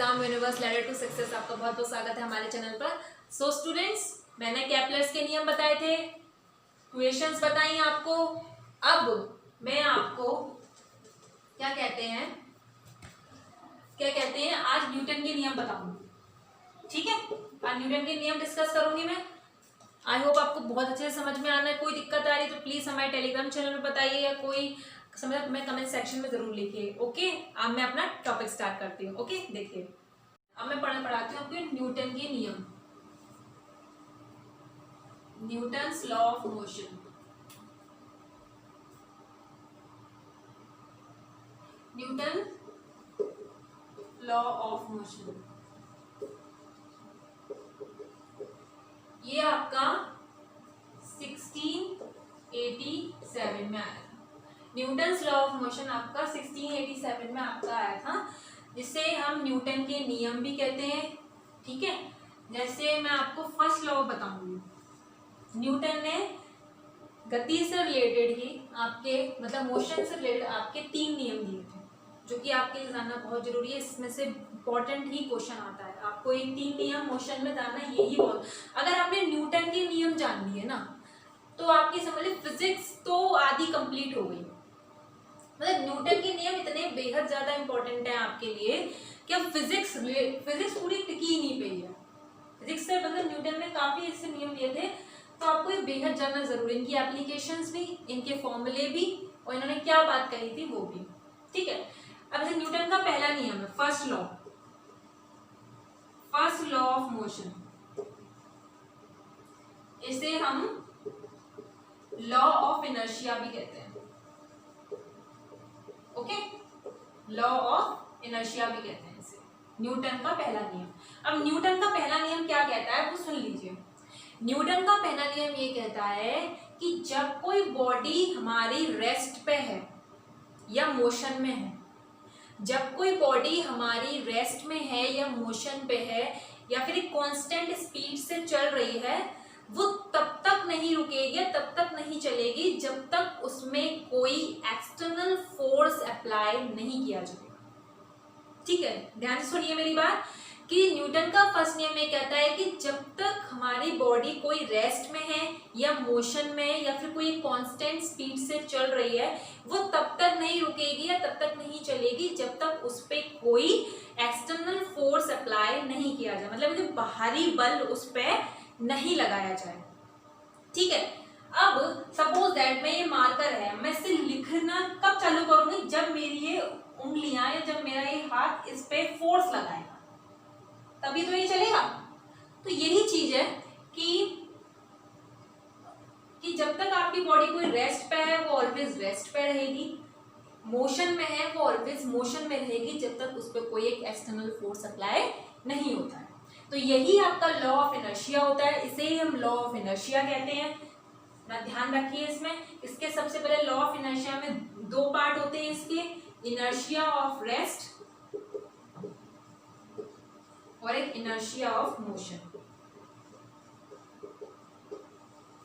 Ram universe ladder to success. आपका बहुत बहुत स्वागत है हमारे चैनल पर। सो स्टूडेंट्स, मैंने केपलर्स के नियम बताए थे, क्वेश्चंस बताई आपको। अब मैं आपको क्या कहते हैं आज न्यूटन के नियम बताऊंगी। ठीक है, आज न्यूटन के नियम डिस्कस करूंगी मैं। आई होप आपको बहुत अच्छे से समझ में आना है। कोई दिक्कत आ रही है तो प्लीज हमारे टेलीग्राम चैनल में बताइए, या कोई समझ में कमेंट सेक्शन में जरूर लिखिए। ओके, अब मैं अपना टॉपिक स्टार्ट करती हूँ। ओके, देखिए अब मैं पढ़ाती हूँ आपको न्यूटन के नियम, Newton's law of motion. Newton law of motion ये आपका 1687 में आया था। न्यूटन्स लॉ ऑफ मोशन आपका 1687 में आपका आया था, जिसे हम न्यूटन के नियम भी कहते हैं। ठीक है, जैसे मैं आपको फर्स्ट लॉ बताऊंगी। न्यूटन ने गति से रिलेटेड ही आपके मतलब मोशन से रिलेटेड आपके 3 नियम दिए थे, जो कि आपके लिए जानना बहुत जरूरी है। इसमें से इंपॉर्टेंट ही क्वेश्चन आता है, आपको ये 3 नियम मोशन में जानना, यही बहुत। अगर आपने न्यूटन के नियम जान लिए ना, तो आपकी समझ लीजिए फिजिक्स तो आधी कंप्लीट हो गई। मतलब न्यूटन के नियम इतने बेहद ज्यादा इंपॉर्टेंट है आपके लिए कि अब फिजिक्स पूरी टिकी ही नहीं पाई है। फिजिक्स से मतलब न्यूटन ने काफी ऐसे नियम दिए थे, तो आपको ये बेहद जानना जरूरी है। इनकी एप्लीकेशंस भी, इनके फॉर्मूले भी, और इन्होंने क्या बात कही थी वो भी। ठीक है, अब जैसे न्यूटन का पहला नियम है फर्स्ट लॉ ऑफ मोशन, इसे हम लॉ ऑफ इनर्शिया भी कहते हैं। ओके, लॉ ऑफ इनर्शिया भी कहते हैं इसे, न्यूटन का पहला नियम। अब न्यूटन का पहला नियम क्या कहता है वो सुन लीजिए। न्यूटन का पहला नियम ये कहता है कि जब कोई बॉडी हमारी रेस्ट पे है या मोशन में है, जब कोई बॉडी हमारी रेस्ट में है या मोशन पे है या फिर एक कांस्टेंट स्पीड से चल रही है, वो तब तक नहीं रुकेगी, तब तक नहीं चलेगी जब तक उसमें कोई एक्सटर्नल फोर्स अप्लाई नहीं किया जाएगा। ठीक है, ध्यान से सुनिए मेरी बात कि न्यूटन का फर्स्ट नियम ये कहता है कि जब तक हमारी बॉडी कोई रेस्ट में है या मोशन में या फिर कोई कांस्टेंट स्पीड से चल रही है, वो तब तक नहीं रुकेगी या तब तक नहीं चलेगी जब तक उस पर कोई एक्सटर्नल फोर्स अप्लाई नहीं किया जाए, मतलब कि बाहरी बल उस पर नहीं लगाया जाए। ठीक है, अब सपोज दैट में ये मार्कर है, मैं इसे लिखना कब चालू करूंगी? जब मेरी ये उंगलियां या जब मेरा ये हाथ इस पे फोर्स लगाएगा, तभी तो ये चलेगा। तो यही चीज है कि जब तक आपकी बॉडी कोई रेस्ट पे है वो ऑलवेज रेस्ट पे रहेगी, मोशन में है वो ऑलवेज मोशन में रहेगी जब तक उस पर कोई एक एक्सटर्नल फोर्स अप्लाई नहीं होता है। तो यही आपका लॉ ऑफ इनर्शिया होता है, इसे ही हम लॉ ऑफ इनर्शिया कहते हैं ना। ध्यान रखिए इसमें, इसके सबसे पहले लॉ ऑफ इनर्शिया में 2 पार्ट होते हैं इसके, इनर्शिया ऑफ रेस्ट और एक इनर्शिया ऑफ मोशन।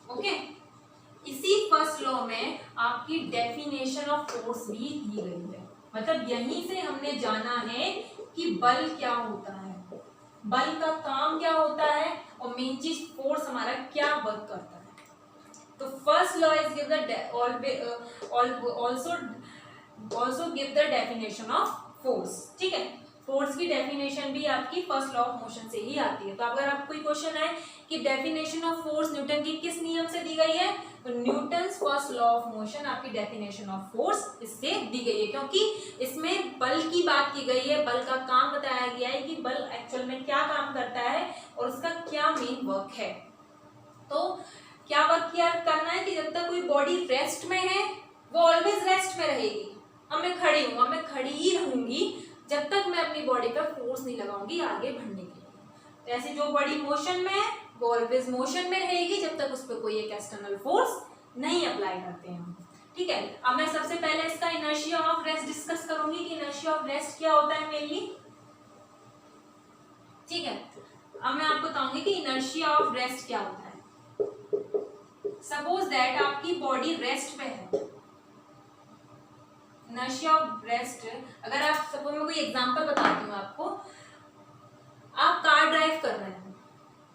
ओके, इसी फर्स्ट लॉ में आपकी डेफिनेशन ऑफ फोर्स भी दी गई है। मतलब यहीं से हमने जाना है कि बल क्या होता है, बल का काम क्या होता है, और मेन चीज फोर्स हमारा क्या वर्क करता है। तो first law is give also give the definition of force। ठीक है, फोर्स की डेफिनेशन भी आपकी फर्स्ट लॉ ऑफ मोशन से ही आती है। तो अगर आपको कोई क्वेश्चन है कि डेफिनेशन ऑफ फोर्स न्यूटन की किस नियम से दी गई है, तो Newton's first law of motion आपकी डेफिनेशन ऑफ फोर्स इससे दी गई है, क्योंकि इसमें बल की बात की गई है, बल का काम बताया गया है कि बल एक्चुअल में क्या काम करता है और उसका क्या मेन वर्क है। तो क्या वर्क किया करना है कि जब तक कोई बॉडी रेस्ट में है वो ऑलवेज रेस्ट में रहेगी। अब मैं खड़ी हूँ, अब मैं खड़ी ही रहूंगी जब तक मैं अपनी बॉडी पर फोर्स नहीं लगाऊंगी आगे बढ़ने के लिए। तो ऐसे जो बॉडी मोशन में है वो ऑलवेज मोशन में रहेगी जब तक उस पर कोई एक एक्सटर्नल फोर्स नहीं अप्लाई करते हैं। ठीक है, अब मैं सबसे पहले इसका इनर्शिया ऑफ रेस्ट डिस्कस करूंगी कि इनर्शिया ऑफ रेस्ट क्या होता है मेनली। ठीक है, अब मैं आपको बताऊंगी कि इनर्शिया ऑफ रेस्ट क्या होता है। सपोज दैट आपकी बॉडी रेस्ट पे है, इनर्शिया ऑफ रेस्ट, अगर आप सपोज मैं कोई एग्जांपल बताती हूँ आपको, आप कार ड्राइव कर रहे हैं,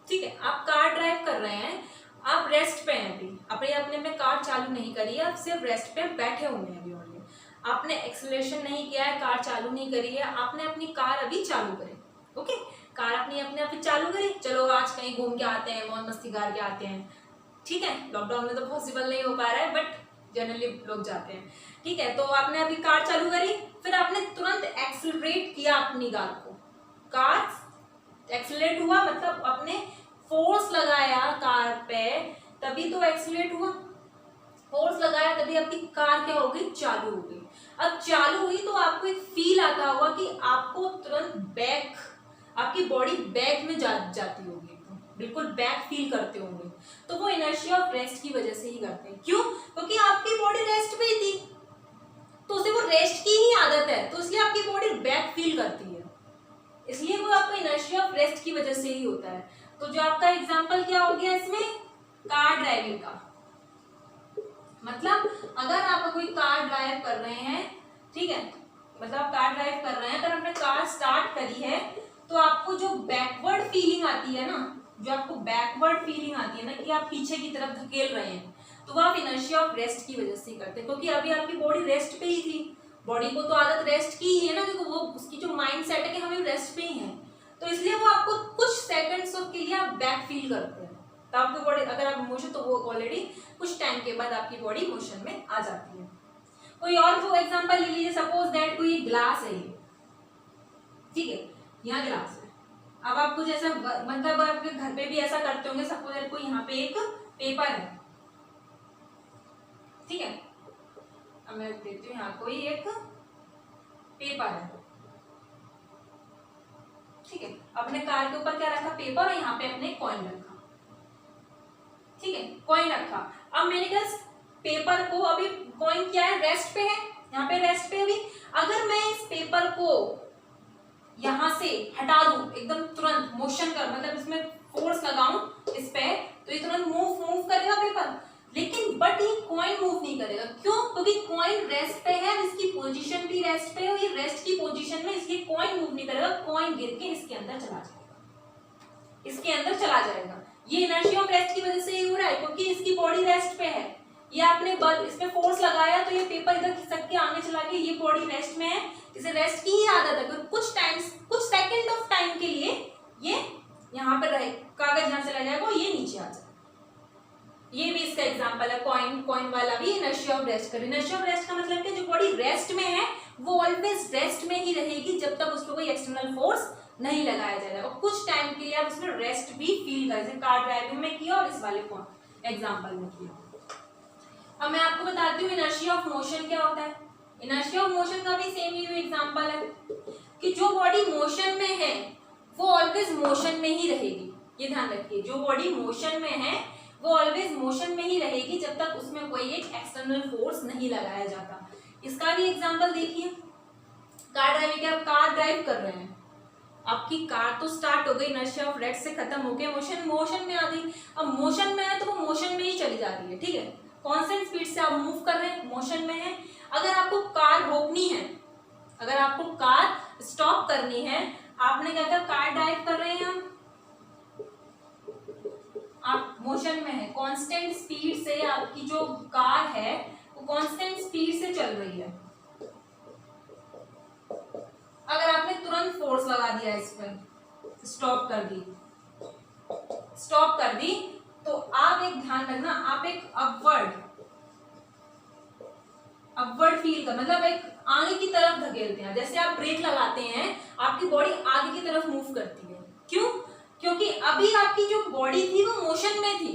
ठीक है, आप कार ड्राइव कर रहे हैं, आप रेस्ट पे हैं अभी, आपने अपने कार चालू नहीं करी है, आप सिर्फ रेस्ट पे बैठे हुए हैं अभी ओनली, आपने एक्सेलरेशन नहीं किया है, कार चालू नहीं करी है, आपने अपनी कार अभी चालू करी, ओके, कार अपने आप चालू करी, चलो आज कहीं घूम के आते हैं, मौज मस्ती करके आते हैं, ठीक है, लॉकडाउन में तो पॉसिबल नहीं हो पा रहा है बट जनरली लोग जाते हैं, ठीक है, तो आपने अभी कार चालू करी, फिर आपने तुरंत एक्सेलरेट किया अपनी कार को, कार एक्सेलरेट हुआ मतलब आपने फोर्स लगाया कार पे, तभी तो एक्सेलरेट हुआ, फोर्स लगाया तभी आपकी कार क्या हो गई, चालू हो गई। अब चालू हुई तो आपको एक फील आता होगा कि आपको तुरंत बैक, आपकी बॉडी बैक में जाती होगी, बिल्कुल बैक फील करते होंगे, तो वो इनर्शिया ऑफ रेस्ट की वजह से ही करते हैं। क्यों? क्योंकि आपकी बॉडी रेस्ट पे ही थी, तो उसे वो रेस्ट की ही आदत है, तो इसलिए आपकी बॉडी बैक फील करती है, इसलिए वो आपको इनर्शिया ऑफ रेस्ट की वजह से ही होता है। तो जो आपका एग्जांपल क्या हो गया इसमें, कार ड्राइविंग का, मतलब अगर आप कोई कार ड्राइव कर रहे हैं, ठीक है, मतलब कार ड्राइव कर रहे हैं, अगर आपने कार स्टार्ट करी है तो आपको जो बैकवर्ड फीलिंग आती है ना, जो आपको बैकवर्ड फीलिंग आती है ना कि आप पीछे की तरफ धकेल रहे हैं, तो वो आप इनर्शिया ऑफ रेस्ट की वजह से करते हैं, क्योंकि अभी आपकी बॉडी रेस्ट पे ही थी, बॉडी को तो आदत रेस्ट की ही है ना, क्योंकि वो उसकी जो माइंड सेट है कि हमें रेस्ट पे ही है, तो इसलिए वो आपको कुछ सेकंड्स के लिए आप बैक फील करते हैं, तो आपकी बॉडी अगर आप मोशन, तो वो ऑलरेडी कुछ टाइम के बाद आपकी बॉडी मोशन में आ जाती है। कोई और वो एग्जांपल ले लीजिए, सपोज दैट कोई ग्लास है, ठीक है, यहाँ ग्लास है, अब आप कुछ ऐसा मतलब आपके घर पे भी ऐसा करते होंगे, सपोज दैट कोई यहाँ पे एक पेपर है, ठीक है, अब मैं देती हूँ, यहाँ कोई एक पेपर है, ठीक है, अपने कार के ऊपर क्या रखा, पेपर, और यहाँ पे अपने कॉइन रखा, ठीक है, कॉइन रखा, अब मैंने कहा पेपर को, अभी कॉइन क्या है, रेस्ट पे है, यहाँ पे रेस्ट पे, अभी अगर मैं इस पेपर को यहाँ से हटा दूं एकदम तुरंत, मोशन कर मतलब इसमें फोर्स लगाऊं इस पे, तो ये तुरंत मूव करेगा पेपर, लेकिन बट ये कॉइन मूव नहीं करेगा। क्यों? क्योंकि कॉइन रेस्ट पे है, इसकी पोजीशन भी रेस्ट पे है, और ये रेस्ट की पोजीशन में, इसलिए कॉइन मूव नहीं करेगा, कॉइन गिर के इसके अंदर चला जाएगा, इसके अंदर चला जाएगा। ये इनर्शिया ऑफ रेस्ट की वजह से ही हो रहा है, क्योंकि इसकी बॉडी रेस्ट पे है, ये आपने बल इस पे फोर्स लगाया तो ये पेपर इधर खिसक के आगे चला गया, ये बॉडी रेस्ट में है, इसे रेस्ट की ही आदत है, कुछ सेकंड ऑफ टाइम के लिए ये यहाँ पर रहे, कागज यहाँ से चला जाएगा, ये नीचे आ जाएगा। ये भी इसका एग्जांपल है, कॉइन वाला भी इनर्शिया ऑफ रेस्ट का। इनर्शिया ऑफ रेस्ट का मतलब कि जो बॉडी रेस्ट में है वो ऑलवेज रेस्ट में ही रहेगी जब तक उसको कोई एक्सटर्नल फोर्स नहीं लगाया जाएगा, और कुछ टाइम के लिए आप उसमें रेस्ट भी फील कर, जैसे कार ड्राइविंग में किया और इस वाले एग्जाम्पल में किया। अब मैं आपको बताती हूँ इनर्शिया ऑफ मोशन क्या होता है। इनर्शिया ऑफ मोशन का भी सेम ही एग्जांपल है कि जो बॉडी मोशन में है वो ऑलवेज मोशन में ही रहेगी, ये ध्यान रखिए, जो बॉडी मोशन में है वो ऑलवेज मोशन में ही रहेगी जब तक उसमें कोई एक एक्सटर्नल फोर्स नहीं लगाया जाता। इसका भी एग्जांपल देखिए, कार ड्राइविंग, आप कार ड्राइव कर रहे हैं, आपकी कार तो स्टार्ट हो गई, इनर्शिया ऑफ रेस्ट से खत्म हो गया, मोशन में आ गई, अब मोशन में है तो वो मोशन में ही चली जा रही है, ठीक है, कांस्टेंट स्पीड से आप मूव कर रहे हैं, मोशन में है। अगर आपको कार रोकनी है, अगर आपको कार स्टॉप करनी है, आपने क्या कहा, कार ड्राइव कर रहे हैं आप मोशन में है, कांस्टेंट स्पीड से आपकी जो कार है वो कांस्टेंट स्पीड से चल रही है। अगर आपने तुरंत फोर्स लगा दिया इस पर, स्टॉप कर दी, तो आप एक ध्यान रखना, आप एक अपवर्ड फील का मतलब एक आगे की तरफ धकेलते हैं, जैसे आप ब्रेक लगाते हैं आपकी बॉडी आगे की तरफ मूव करती है। क्यों? क्योंकि अभी आपकी जो बॉडी थी वो मोशन में थी,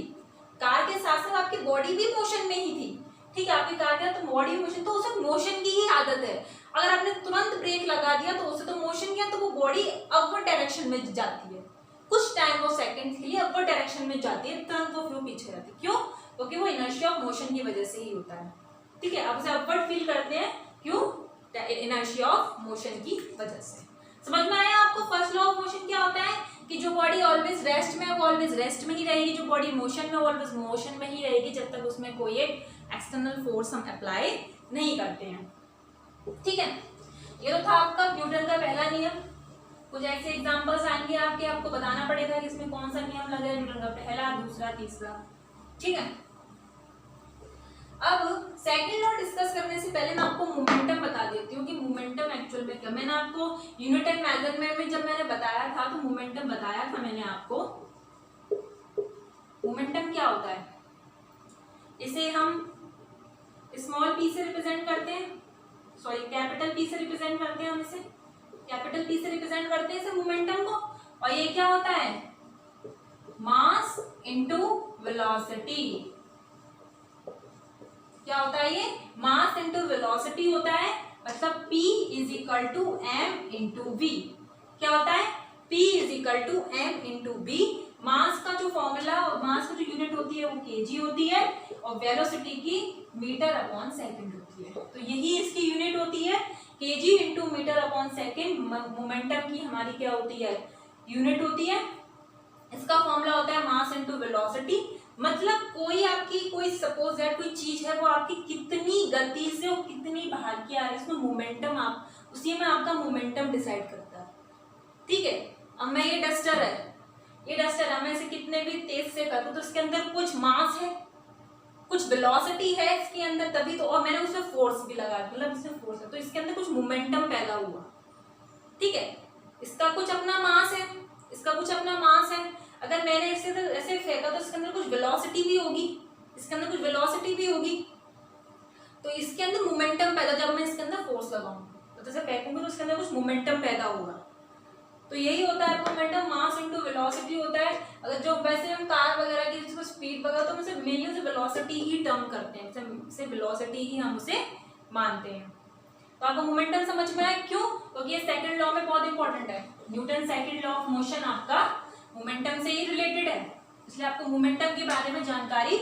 कार के साथ साथ आपकी बॉडी भी मोशन में ही थी, ठीक है, आपकी कार का तो बॉडी मोशन, तो उसे मोशन की ही आदत है। अगर आपने तुरंत ब्रेक लगा दिया तो उसे तो मोशन किया, तो वो बॉडी अपवर्ड डायरेक्शन में जाती है, कुछ टाइम वो सेकंड के लिए अपवर्ड डायरेक्शन में जाती है, तुरंत वो फिर पीछे जाती है। क्यों? क्योंकि वो इनर्शिया ऑफ मोशन की वजह से ही होता है, ठीक है, आप उसे अपवर्ड फील करते हैं, क्यों? इनर्शिया ऑफ मोशन की वजह से। समझ में आया आपको फर्स्ट लॉ ऑफ मोशन क्या होता है कि जो बॉडी ऑलवेज रेस्ट में है वो ऑलवेज रेस्ट में ही रहेगी, जो बॉडी मोशन में ऑलवेज मोशन में ही रहेगी जब तक उसमें कोई एक एक्सटर्नल फोर्स हम अप्लाई नहीं करते हैं, ठीक है। ये तो था आपका न्यूटन का पहला नियम। कुछ ऐसे एग्जांपल्स आएंगे आपके, आपको बताना पड़ेगा कि इसमें कौन सा नियम लगा है, न्यूटन का पहला, दूसरा, तीसरा। ठीक है, अब सेकंड लॉ डिस्कस करने से पहले मैं आपको मोमेंटम बता देती हूँ कि मोमेंटम एक्चुअल में क्या। मैंने आपको यूनिट एंड मेजरमेंट में जब मैंने बताया था तो मोमेंटम बताया था मैंने आपको। मोमेंटम क्या होता है, इसे हम स्मॉल पी से रिप्रेजेंट करते हैं, सॉरी कैपिटल पी से रिप्रेजेंट करते हैं, हम इसे कैपिटल पी से रिप्रेजेंट करते हैं इसे मोमेंटम को। और ये क्या होता है, मास इनटू वेलोसिटी। क्या होता है ये, मास इनटू वेलोसिटी होता है, मतलब P is equal to M into V. क्या होता है, P is equal to M into V. Mass का जो फॉर्मूला, मास की जो यूनिट होती है वो केजी होती है और वेलोसिटी की मीटर अपॉन सेकंड होती है। तो यही इसकी यूनिट होती है, KG into metre upon second momentum की हमारी क्या होती है, यूनिट होती है। इसका फॉर्मूला होता है मास इनटू वेलोसिटी। मतलब कोई आपकी कोई सपोज दैट कोई चीज है वो आपकी कितनी गति से और कितनी भार की आ रही है, इसमें मोमेंटम आप उसी में आपका मोमेंटम डिसाइड करता है। ठीक है, अब मैं ये डस्टर है, ये डस्टर है, मैं इसे कितने भी तेज से करूँ तो इसके अंदर कुछ मास है, कुछ वेलोसिटी है इसके अंदर, तभी तो, और मैंने उसमें फोर्स भी लगा, मतलब इसमें फोर्स है तो इसके अंदर कुछ मोमेंटम पैदा हुआ। ठीक है, इसका कुछ अपना मास है, इसका कुछ अपना मास है। अगर मैंने इसे तो ऐसे फेंका तो इसके अंदर कुछ वेलोसिटी भी होगी, इसके अंदर कुछ वेलोसिटी भी होगी, तो इसके अंदर मोमेंटम पैदा, जब मैं इसके अंदर फोर्स लगाऊंगी तो जैसे फेंकूंगी तो इसके अंदर कुछ मोमेंटम पैदा होगा। तो यही होता है मोमेंटम, मास इनटू वेलोसिटी होता है। अगर जो वैसे हम कार वगैरह की जिसको स्पीड वगैरह तो हम उसे मेनली उसे वेलोसिटी ही टर्म करते हैं, उसे वेलोसिटी ही हम उसे मानते हैं। तो आपको मोमेंटम समझ में आया क्यों, क्योंकि ये सेकंड लॉ में बहुत इंपॉर्टेंट है। Newton second law of motion आपका मोमेंटम से ही रिलेटेड है, इसलिए आपको मोमेंटम के बारे में जानकारी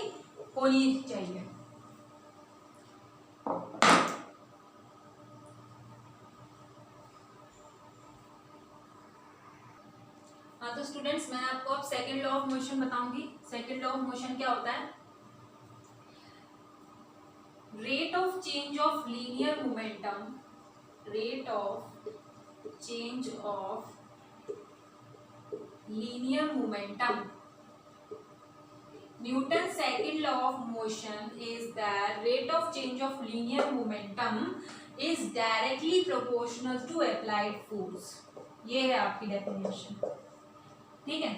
होनी चाहिए। हाँ तो स्टूडेंट्स, मैं आपको अब सेकंड लॉ ऑफ मोशन बताऊंगी। सेकंड लॉ ऑफ मोशन क्या होता है, rate of change of linear momentum, rate of change of linear momentum. Newton's second law of motion is that rate of change of linear momentum is directly proportional to applied force. ये है आपकी definition. ठीक है,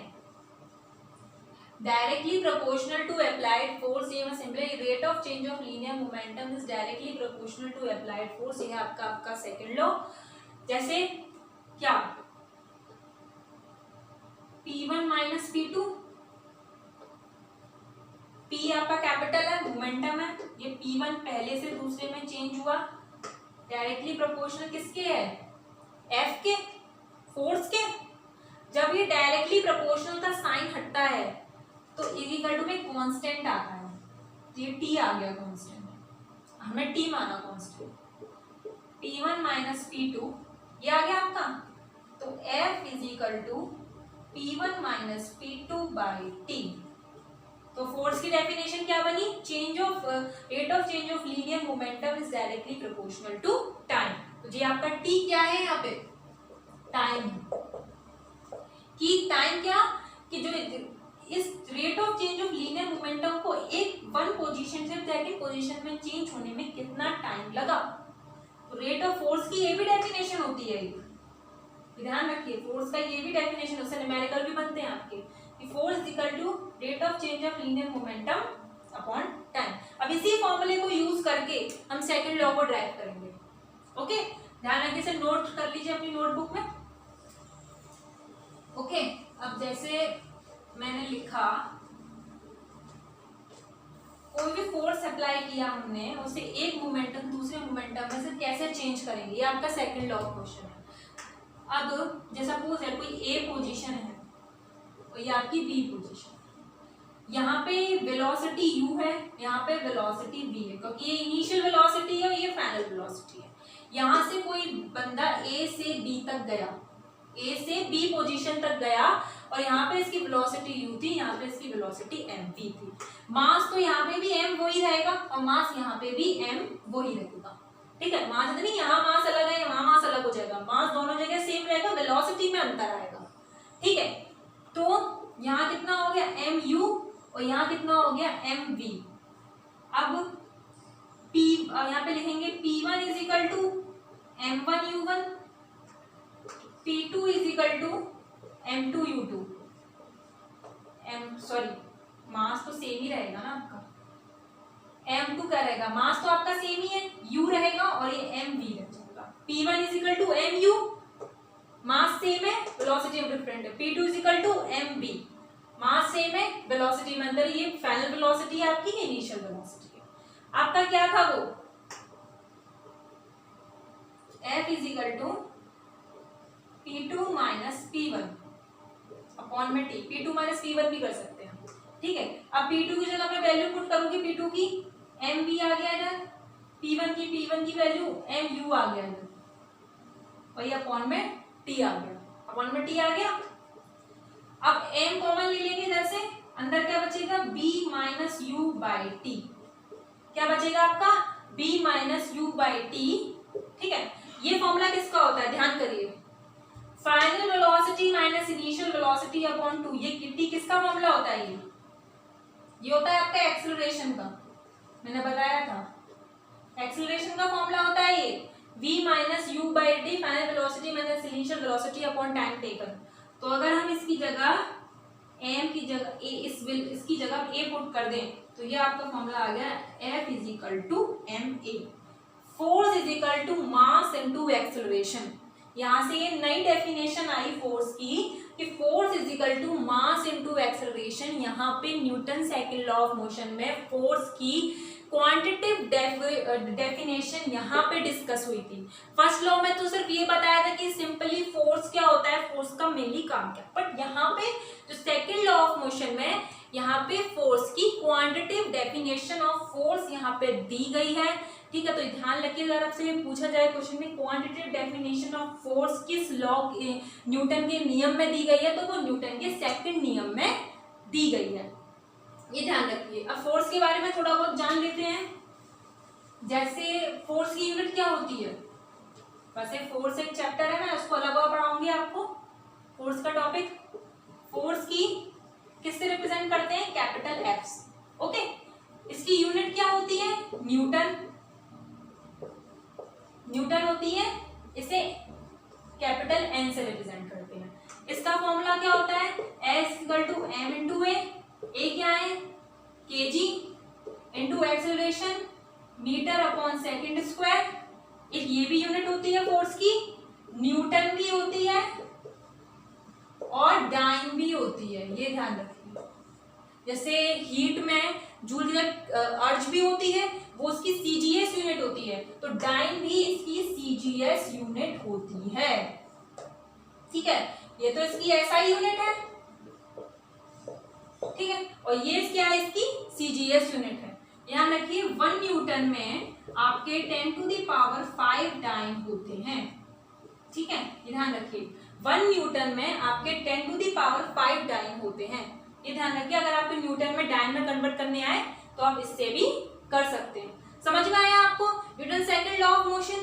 directly proportional to applied force, ये मैं simply rate of change of linear momentum is directly proportional to applied force, ये है आपका सेकंड लॉ। जैसे क्या, P1 माइनस P2, P आपका कैपिटल है, मोमेंटम है, ये P1 पहले से दूसरे में चेंज हुआ, डायरेक्टली प्रोपोर्शनल किसके है, F के, फोर्स के। जब ये डायरेक्टली प्रोपोर्शनल का साइन हटता है तो इक्वल टू में कांस्टेंट आता है, ये T आ गया कांस्टेंट, हमने T माना कांस्टेंट, P1 माइनस P2 ये आ गया आपका। तो F is equal to P1 minus P2 by T। तो फोर्स की डेफिनेशन क्या बनी, change of rate of change of linear momentum is directly proportional to time. तो जी आपका T क्या है यहाँ पे, टाइम। कि टाइम क्या, कि जो इस rate of change of linear momentum को एक वन पोजीशन से सेकंड पोजीशन में चेंज होने में कितना टाइम लगा। तो रेट ऑफ फोर्स की ये भी डेफिनेशन होती है, ध्यान रखिए, फोर्स का ये भी डेफिनेशन, उससे न्यूमेरिकल भी बनते हैं आपके, कि force equal to rate of change of linear momentum upon time. अब इसी फॉर्मूले को यूज करके हम सेकंड लॉ को ड्राइव करेंगे। ओके, ध्यान रखिए, इसे नोट कर लीजिए अपनी नोटबुक में। ओके, अब जैसे मैंने लिखा, कोई भी फोर्स अप्लाई किया हमने, उसे एक मोमेंटम दूसरे मोमेंटम में से कैसे चेंज करेंगे, ये आपका सेकंड लॉ ऑफ मोशन है। अब जैसा सपोज है कोई ए पोजीशन है और ये आपकी बी पोजीशन, यहाँ पे वेलोसिटी u है, यहाँ पे वेलोसिटी v है, क्योंकि ये इनिशियल वेलोसिटी है और ये फाइनल वेलोसिटी है। यहाँ से कोई बंदा a से b तक गया, a से b पोजीशन तक गया और यहाँ पे इसकी वेलोसिटी u थी, यहाँ पे इसकी वेलोसिटी mv थी। मास तो यहाँ पे भी m वही रहेगा और मास यहाँ पे भी m वही रहेगा। ठीक है, मास नहीं, यहाँ मास अलग है, वहां मास अलग हो जाएगा, मास दोनों जगह सेम रहेगा, वेलोसिटी में अंतर आएगा। ठीक है, तो यहाँ कितना हो गया mu और यहाँ कितना हो गया mv। अब p यहाँ पे लिखेंगे p1 is equal to m1u1, p2 is equal to m2u2। Sorry, mass तो सेम ही रहेगा ना आपका, m2 क्या रहेगा, मास तो आपका सेम ही है, u रहेगा और ये mv रह जाएगा। p1 is equal to mu, mass same है, वेलोसिटी डिफरेंट है। p2 is equal to mv, mass same है, वेलोसिटी में अंदर, ये फाइनल वेलोसिटी है आपकी, इनिशियल वेलोसिटी है आपका। क्या था वो, f is equal to p2 minus p1 upon में t, p2 माइनस p1 भी कर सकते हैं। ठीक है, अब p2 की जगह मैं वैल्यू पुट करूंगी, p2 की mv आ गया इधर, p1 की वैल्यू mu आ गया इधर, और ये अपॉन में t आ गया, अपॉन में t आ गया। अब m कॉमन ले लेंगे इधर से, अंदर क्या बचेगा b minus u by T, क्या बचेगा आपका b minus u by T. ठीक है, ये फॉर्मूला किसका होता है, ध्यान करिए, final velocity minus initial velocity upon 2, ये t किसका फॉर्मूला होता है, ये होता है आपका एक्सेलरेशन का, मैंने बताया था एक्सेलरेशन का फॉर्मूला होता है ये v minus u by T, final velocity minus initial velocity upon time taken. तो अगर हम इसकी जगह m की जगह a, इसकी जगह a पुट कर दें, तो ये आपका फॉर्मूला आ गया F is equal to ma, force is equal to mass into acceleration. यहाँ से ये नई डेफिनेशन आई फोर्स की कि force is equal to mass into acceleration. यहाँ पे Newton second law of motion में फोर्स की क्वांटिटिव डेफिनेशन यहाँ पे डिस्कस हुई थी। फर्स्ट लॉ में तो सिर्फ ये बताया था कि सिंपली फोर्स क्या होता है, फोर्स का मेनली काम क्या, बट यहाँ पे जो सेकंड लॉ ऑफ मोशन में यहाँ पे फोर्स की क्वांटिटिव डेफिनेशन ऑफ फोर्स यहाँ पे दी गई है। ठीक है, तो ध्यान रखिए, अगर आपसे पूछा जाए क्वेश्चन में क्वांटिटिव डेफिनेशन ऑफ फोर्स किस लॉ, न्यूटन के नियम में दी गई है, तो वो न्यूटन के सेकंड नियम में दी गई है, ये ध्यान रखिए। अब फोर्स के बारे में थोड़ा बहुत जान लेते हैं। जैसे फोर्स की यूनिट क्या होती है, वैसे फोर्स एक चैप्टर है, मैं उसको अलग पढ़ाऊंगी आपको। फोर्स का टॉपिक, फोर्स की किससे रिप्रेजेंट करते हैं, कैपिटल एफ। ओके, इसकी यूनिट क्या होती है, न्यूटन, न्यूटन होती है, इसे कैपिटल एन से रिप्रेजेंट करते हैं। इसका फॉर्मूला क्या होता है, S equal to M into A क्या है, KG into acceleration metre upon second square. एक ये भी यूनिट होती है फोर्स की, न्यूटन भी होती है और डाइन भी होती है, ये ध्यान रखिए। जैसे हीट में जूल अर्ज भी होती है, वो उसकी सीजीएस यूनिट होती है, तो डाइन भी इसकी सीजीएस यूनिट होती है। ठीक है, ये तो इसकी एसआई यूनिट है, ठीक है, और ये क्या है, इसकी सीजीएस यूनिट है। ध्यान रखिए, 1 न्यूटन में आपके 10 टू द पावर 5 डाइन होते हैं। ठीक है, ध्यान रखिए, 1 न्यूटन में आपके 10 टू द पावर 5 डाइन होते हैं, ये ध्यान रखिए। अगर आपको न्यूटन में डाइन में कन्वर्ट करने आए तो आप इससे भी कर सकते हैं। समझ में आया आपको Newton second law of motion.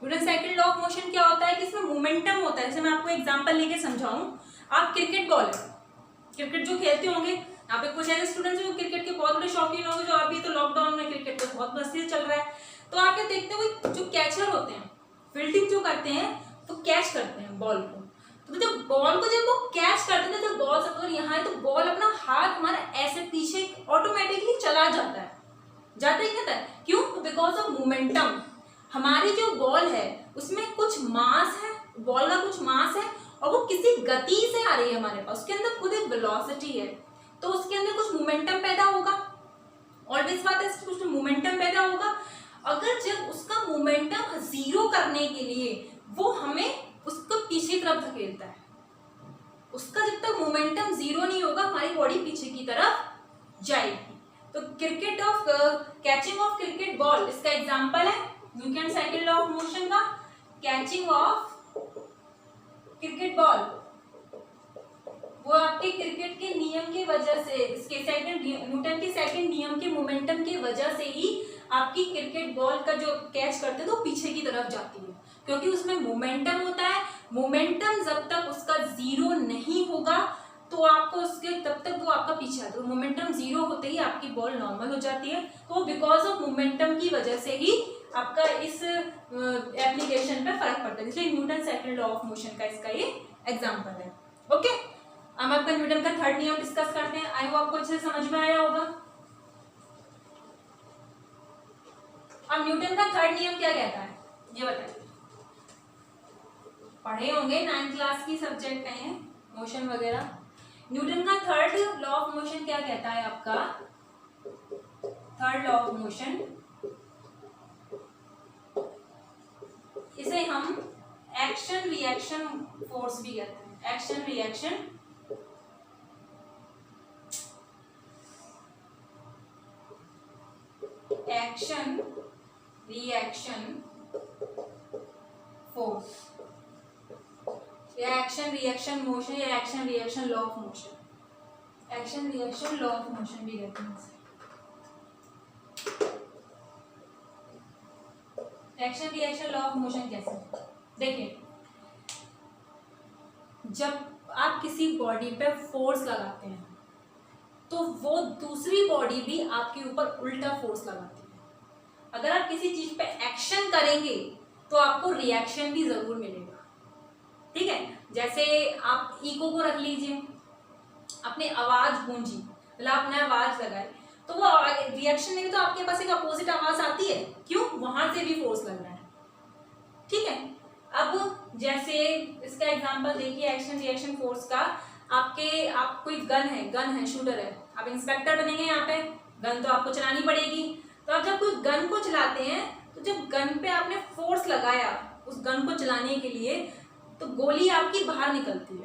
Newton second law of motion क्या होता है कि इसमें मोमेंटम होता है। जैसे मैं आपको एग्जांपल लेके समझाऊं, आप क्रिकेट बॉल, क्रिकेट जो खेलते होंगे, यहाँ पे कुछ ऐसे स्टूडेंट्स जो क्रिकेट के बहुत बड़े शौकीन होंगे, जो अभी तो लॉकडाउन में क्रिकेट तो बहुत मस्ती से चल रहा है, तो आप ये देखते हो जो कैचर होते हैं, फील्डिंग जो करते हैं, तो कैच करते हैं बॉल को। तो जब बॉल को जब वो कैच करते थे, तो बॉल सपोज यहाँ है, तो बॉल अपना हाथ हमारा ऐसे पीछे ऑटोमेटिकली चला जाता है, जाता ही रहता है। क्यों? Because of momentum. हमारी जो बॉल है उसमें कुछ मास है, बॉल का कुछ मास है, और वो किसी गति से आ रही है हमारे पास, उसके अंदर खुद एक वेलोसिटी है, तो उसके अंदर कुछ मोमेंटम पैदा होगा। ऑलवेज बात है, कुछ मोमेंटम पैदा होगा। अगर जब उसका मोमेंटम जीरो करने के लिए वो हमें उसको पीछे की तरफ धकेलता है, उसका जब तक मोमेंटम जीरो नहीं होगा, हमारी बॉडी पीछे की तरफ जाएगी। तो cricket of catching of cricket ball इसका एग्जांपल है Newton second law of motion का। कैचिंग ऑफ क्रिकेट बॉल वो आपके क्रिकेट के नियम की वजह से, इसके सेकंड न्यूटन के सेकंड नियम के मोमेंटम की वजह से ही आपके आपकी क्रिकेट बॉल का जो कैच करते हैं तो पीछे की तरफ जाती है, क्योंकि उसमें मोमेंटम होता है। मोमेंटम जब तक उसका जीरो नहीं होगा तो आपको उसके तब तक वो आपका पीछे आता है। मोमेंटम जीरो होते ही आपकी बॉल नॉर्मल हो जाती है। तो बिकॉज ऑफ मोमेंटम की वजह से ही आपका इस एप्लीकेशन पे फर्क पड़ता है, इसलिए Newton second law of motion का इसका ये एग्जांपल है। ओके, हम आपका न्यूटन का थर्ड नियम डिस्कस करते हैं। आई होप आपको अच्छे से समझ में आया होगा। अब न्यूटन का थर्ड नियम क्या कहता है ये बताइए। पढ़े होंगे, 9th क्लास की सब्जेक्ट है मोशन वगैरह। न्यूटन का थर्ड लॉ ऑफ मोशन क्या कहता है आपका? थर्ड लॉ ऑफ मोशन, इसे हम एक्शन रिएक्शन फोर्स भी कहते हैं। एक्शन रिएक्शन फोर्स या एक्शन रिएक्शन मोशन या action reaction law of motion, action reaction law of motion भी कहते हैं इसे। Action reaction law of motion कैसे? देखिए, जब आप किसी बॉडी पे फोर्स लगाते हैं तो वो दूसरी बॉडी भी आपके ऊपर उल्टा फोर्स लगाती है। अगर आप किसी चीज पे एक्शन करेंगे तो आपको रिएक्शन भी जरूर मिलेगा। ठीक है, जैसे आप इको को रख लीजिए, अपनी आवाज गूंजी, मतलब आपने आवाज लगाई तो वो रिएक्शन नहीं तो आपके पास एक अपोजिट आवाज आती है। क्यों? वहां से भी फोर्स लग रहा है। ठीक है, अब जैसे इसका एग्जांपल देखिए एक्शन रिएक्शन फोर्स का। आप कोई गन है, शूटर है, आप इंस्पेक्टर बनेंगे यहाँ पे, गन तो आपको चलानी पड़ेगी। तो आप जब कोई गन को चलाते हैं तो जब गन पे आपने फोर्स लगाया उस गन को चलाने के लिए, तो गोली आपकी बाहर निकलती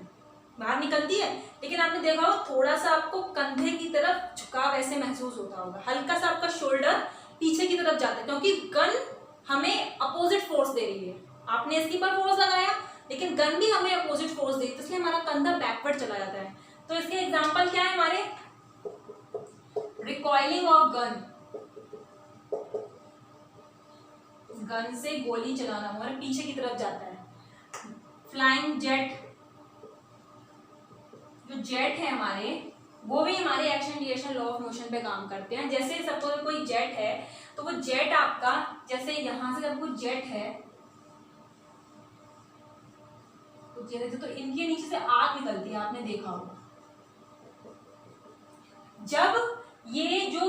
है, लेकिन आपने देखा हो थोड़ा सा आपको कंधे की तरफ झुकाव ऐसे महसूस होता होगा, हल्का सा आपका शोल्डर पीछे की तरफ जाता है, क्योंकि गन हमें अपोजिट फोर्स दे रही है। आपने इसके पर फोर्स लगाया लेकिन गन भी हमें अपोजिट फोर्स दे, इसलिए हमारा कंधा बैकवर्ड चला जाता है। तो इसके एग्जांपल क्या है हमारे? रिकॉइलिंग ऑफ गन से गोली चलाना हमारे पीछे की तरफ जाता है। फ्लाइंग जेट, जो जेट है हमारे, वो भी हमारे action reaction law of motion पे काम करते हैं। जैसे सपोज कोई जेट है तो वो जेट आपका, जैसे यहां से जब कोई जेट है तो इनके नीचे से आग निकलती है, आपने देखा होगा। जब ये जो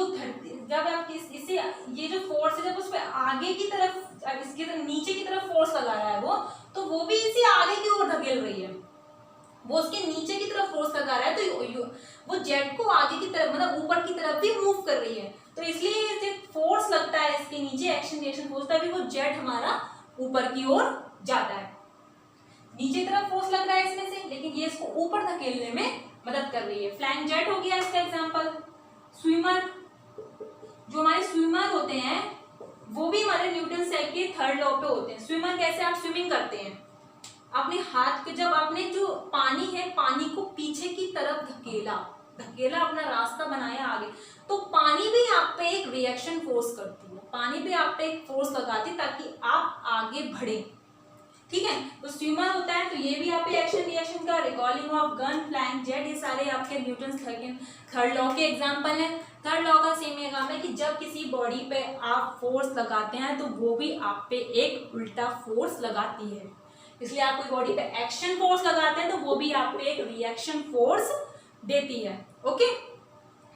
जब आप इसे ये जो फोर्स है जब उस पर आगे की तरफ, इसके नीचे की तरफ फोर्स लगा रहा है तो वो भी इसे आगे की ओर धकेल रही है। वो उसके नीचे की तरफ फोर्स लगा रहा है तो वो जेट को आगे की तरफ, मतलब ऊपर की तरफ भी मूव कर रही है। तो इसलिए जब फोर्स लगता है इसके नीचे एक्शन रिएक्शन फोर्स, तभी वो जेट हमारा ऊपर की ओर जाता है। नीचे तरफ फोर्स लग रहा है इसमें से, लेकिन ये इसको ऊपर धकेलने में मदद कर रही है। फ्लाइंग जेट हो गया इसका एग्जांपल। स्विमर, जो हमारे स्विमर होते हैं वो भी हमारे न्यूटन सेकंड के थर्ड लॉ पे होते हैं। स्विमर कैसे? आप स्विमिंग करते हैं, अपने हाथ के जब आपने जो पानी है, पानी को पीछे की तरफ धकेला, अपना रास्ता बनाया आगे, तो पानी भी आप पे एक रिएक्शन फोर्स करती है, पानी भी आप पे एक फोर्स लगाती है ताकि आप आगे बढ़े। ठीक है, तो स्विमर होता है तो ये भी आप एक्शन रिएक्शन का, recalling of gun, flying jet, ये सारे आपके न्यूटन थर्ड लॉ के एग्जांपल हैं। थर्ड लॉ का सेम काम है कि जब किसी बॉडी पे आप फोर्स लगाते हैं तो वो भी आप पे एक उल्टा फोर्स लगाती है। इसलिए आप कोई बॉडी पे एक्शन फोर्स लगाते हैं तो वो भी आप पे एक रिएक्शन फोर्स देती है। ओके,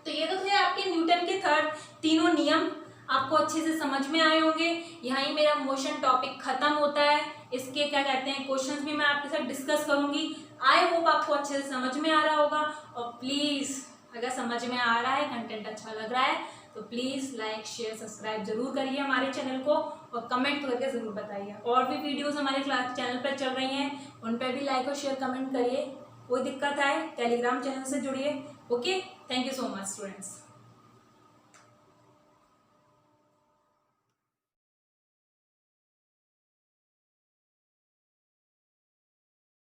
तो ये तो थे आपके न्यूटन के थर्ड तीनों नियम, आपको अच्छे से समझ में आए होंगे। यहाँ ही मेरा मोशन टॉपिक खत्म होता है। इसके क्या कहते हैं क्वेश्चंस भी मैं आपके साथ डिस्कस करूंगी। आई होप आपको अच्छे से समझ में आ रहा होगा। और प्लीज अगर समझ में आ रहा है, कंटेंट अच्छा लग रहा है तो प्लीज लाइक शेयर सब्सक्राइब जरूर करिए हमारे चैनल को और कमेंट करके जरूर बताइए। और भी वीडियोस हमारे क्लास चैनल पर चल रही हैं, उन पर भी लाइक और शेयर कमेंट करिए। कोई दिक्कत आए टेलीग्राम चैनल से जुड़िए। Okay, thank you so much students.